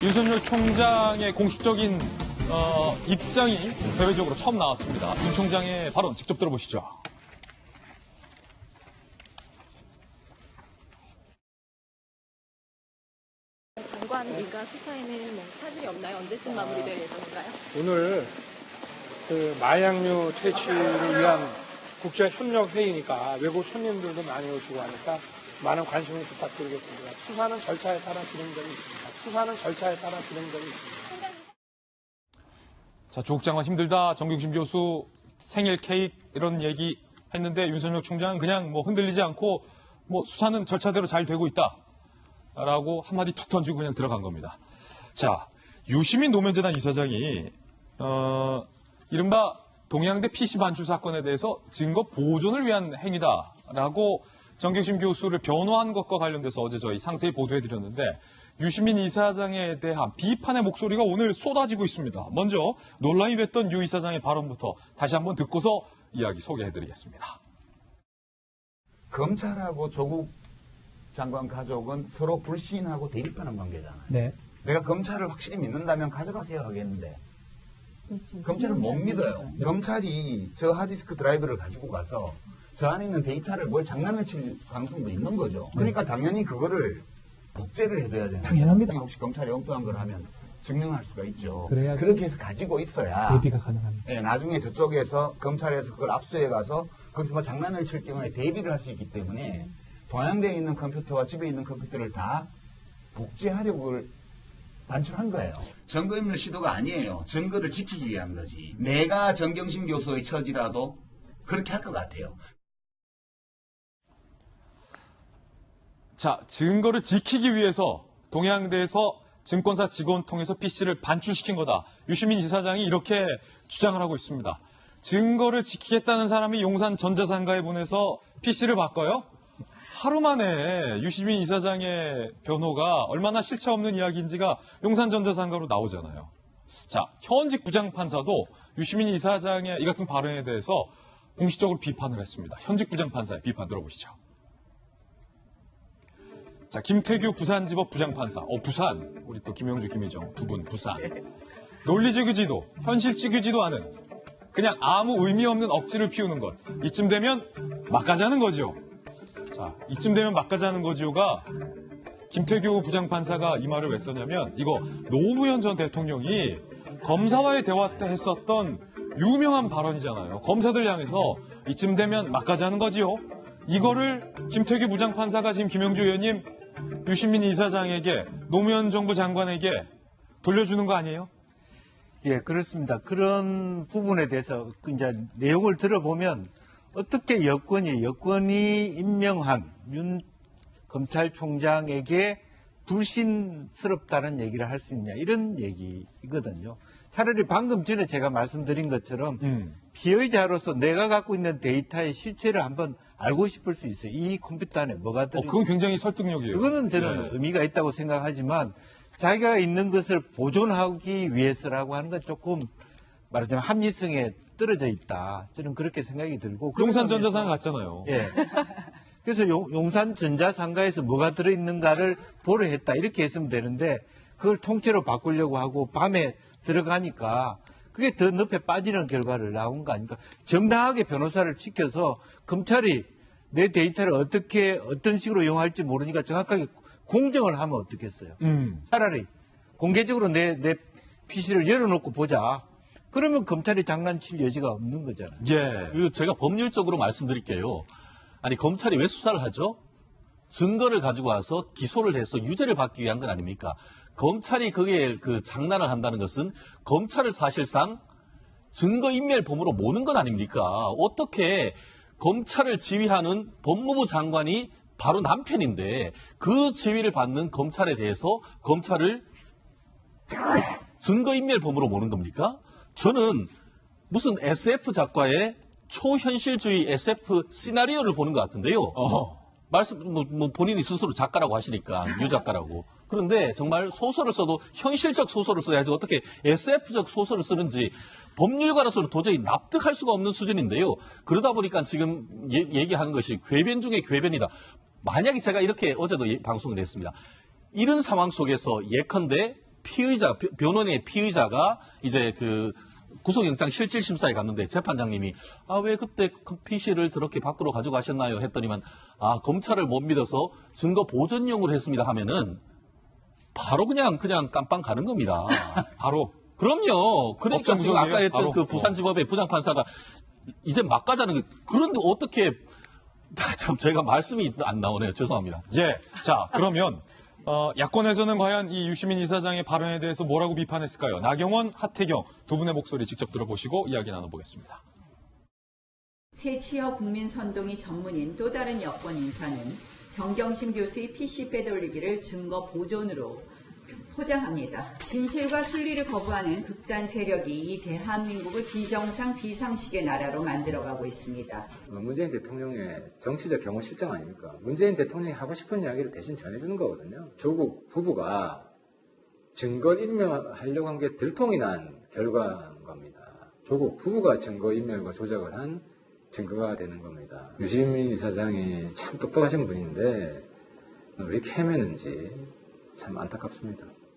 윤석열 총장의 공식적인 입장이 대외적으로 처음 나왔습니다. 윤 총장의 발언 직접 들어보시죠. 장관 일가 수사에는 차질이 없나요? 언제쯤 마무리될 예정인가요? 오늘 마약류 퇴치를 위한 국제협력회의니까 외국 손님들도 많이 오시고 하니까 많은 관심을 부탁드리겠습니다. 수사는 절차에 따라 진행되고 있습니다. 자, 조국 장관 힘들다. 정경심 교수 생일 케이크 이런 얘기 했는데 윤석열 총장은 그냥 흔들리지 않고 수사는 절차대로 잘 되고 있다라고 한마디 툭 던지고 그냥 들어간 겁니다. 자, 유시민 노무현재단 이사장이 이른바 동양대 PC 반출 사건에 대해서 증거 보존을 위한 행위다라고 정경심 교수를 변호한 것과 관련돼서 어제 저희 상세히 보도해드렸는데 유시민 이사장에 대한 비판의 목소리가 오늘 쏟아지고 있습니다. 먼저 논란이 됐던 유 이사장의 발언부터 다시 한번 듣고서 이야기 소개해드리겠습니다. 검찰하고 조국 장관 가족은 서로 불신하고 대립하는 관계잖아요. 네. 내가 검찰을 확실히 믿는다면 가져가세요 하겠는데 검찰은 못 믿어요. 검찰이 저 하드디스크 드라이브를 가지고 가서 저 안에 있는 데이터를 뭘 장난을 칠 가능성도 있는 거죠. 그러니까 당연히 그거를 복제를 해줘야 되는 당연합니다. 혹시 검찰이 엉뚱한 걸 하면 증명할 수가 있죠. 그래야지 그렇게 해서 가지고 있어야 대비가 가능합니다. 네, 나중에 저쪽에서 검찰에서 그걸 압수해 가서 거기서 장난을 칠 경우에 대비를 할 수 있기 때문에 동양대에 있는 컴퓨터와 집에 있는 컴퓨터를 다 복제하려고 반출한 거예요. 증거인멸 시도가 아니에요. 증거를 지키기 위한 거지. 내가 정경심 교수의 처지라도 그렇게 할 것 같아요. 자, 증거를 지키기 위해서 동양대에서 증권사 직원 통해서 PC를 반출시킨 거다. 유시민 이사장이 이렇게 주장을 하고 있습니다. 증거를 지키겠다는 사람이 용산 전자상가에 보내서 PC를 바꿔요? 하루 만에 유시민 이사장의 변호가 얼마나 실체 없는 이야기인지가 용산 전자상가로 나오잖아요. 자, 현직 부장판사도 유시민 이사장의 이 같은 발언에 대해서 공식적으로 비판을 했습니다. 현직 부장판사의 비판 들어보시죠. 자, 김태규 부산지법 부장판사. 부산. 우리 또 김영주, 김희정 두 분 부산. 논리적이지도 현실적이지도 않은 그냥 아무 의미 없는 억지를 피우는 것. 이쯤 되면 막가자는 거지요. 자, 이쯤 되면 막가자는 거지요가 김태규 부장판사가 이 말을 왜 썼냐면 이거 노무현 전 대통령이 검사와의 대화 때 했었던 유명한 발언이잖아요. 검사들 향해서 이쯤 되면 막가자는 거지요. 이거를 김태규 부장판사가 지금 김영주 의원님 유시민 이사장에게 노무현 정부 장관에게 돌려주는 거 아니에요? 예, 그렇습니다. 그런 부분에 대해서 이제 내용을 들어보면 어떻게 여권이 임명한 윤 검찰총장에게 불신스럽다는 얘기를 할 수 있냐 이런 얘기거든요. 차라리 방금 전에 제가 말씀드린 것처럼 피의자로서 내가 갖고 있는 데이터의 실체를 한번 알고 싶을 수 있어요. 이 컴퓨터 안에 뭐가 들어있는지. 그건 굉장히 설득력이에요. 그거는 저는 의미가 있다고 생각하지만 자기가 있는 것을 보존하기 위해서라고 하는 건 조금 말하자면 합리성에 떨어져 있다. 저는 그렇게 생각이 들고. 용산 전자상가 갔잖아요. 예. 그래서 용산 전자상가에서 뭐가 들어있는가를 보려 했다. 이렇게 했으면 되는데 그걸 통째로 바꾸려고 하고 밤에 들어가니까 그게 더 늪에 빠지는 결과를 나온 거 아닙니까? 정당하게 변호사를 지켜서 검찰이 내 데이터를 어떤 식으로 이용할지 모르니까 정확하게 공정을 하면 어떻겠어요? 차라리 공개적으로 내 PC를 열어놓고 보자. 그러면 검찰이 장난칠 여지가 없는 거잖아요. 예. 그리고 제가 법률적으로 말씀드릴게요. 아니, 검찰이 왜 수사를 하죠? 증거를 가지고 와서 기소를 해서 유죄를 받기 위한 건 아닙니까? 검찰이 거기에 장난을 한다는 것은 검찰을 사실상 증거인멸범으로 모는 건 아닙니까? 어떻게 검찰을 지휘하는 법무부 장관이 바로 남편인데 그 지휘를 받는 검찰에 대해서 검찰을 증거인멸범으로 모는 겁니까? 저는 무슨 SF 작가의 초현실주의 SF 시나리오를 보는 것 같은데요. 본인이 스스로 작가라고 하시니까, 유 작가라고. 그런데 정말 소설을 써도 현실적 소설을 써야지 어떻게 SF적 소설을 쓰는지 법률가로서는 도저히 납득할 수가 없는 수준인데요. 그러다 보니까 지금 얘기하는 것이 궤변 중에 궤변이다. 만약에 제가 이렇게 어제도 방송을 했습니다. 이런 상황 속에서 예컨대 변호인의 피의자가 이제 그 구속영장 실질심사에 갔는데 재판장님이 왜 그때 PC를 저렇게 밖으로 가져가셨나요? 했더니만 검찰을 못 믿어서 증거 보존용으로 했습니다 하면은 바로 그냥 깜빵 가는 겁니다. 바로. 그럼요. 그러니까 지금 법정구속이에요? 아까 했던 바로. 그 부산지법의 부장판사가 이제 막 가자는 거. 그런데 어떻게 참 제가 말씀이 안 나오네요. 죄송합니다. 예. 자, 그러면 야권에서는 과연 이 유시민 이사장의 발언에 대해서 뭐라고 비판했을까요? 나경원, 하태경 두 분의 목소리 직접 들어보시고 이야기 나눠보겠습니다. 새치어 국민선동위 전문인 또 다른 여권 인사는 정경심 교수의 PC 빼돌리기를 증거 보존으로 포장합니다. 진실과 순리를 거부하는 극단 세력이 이 대한민국을 비정상 비상식의 나라로 만들어가고 있습니다. 문재인 대통령의 정치적 경호 실정 아닙니까? 문재인 대통령이 하고 싶은 이야기를 대신 전해주는 거거든요. 조국 부부가 증거 인멸하려고 한 게 들통이 난 결과인 겁니다. 조국 부부가 증거 인멸과 조작을 한 증거가 되는 겁니다. 유시민 이사장이 참 똑똑하신 분인데 왜 이렇게 헤매는지 참 안타깝습니다.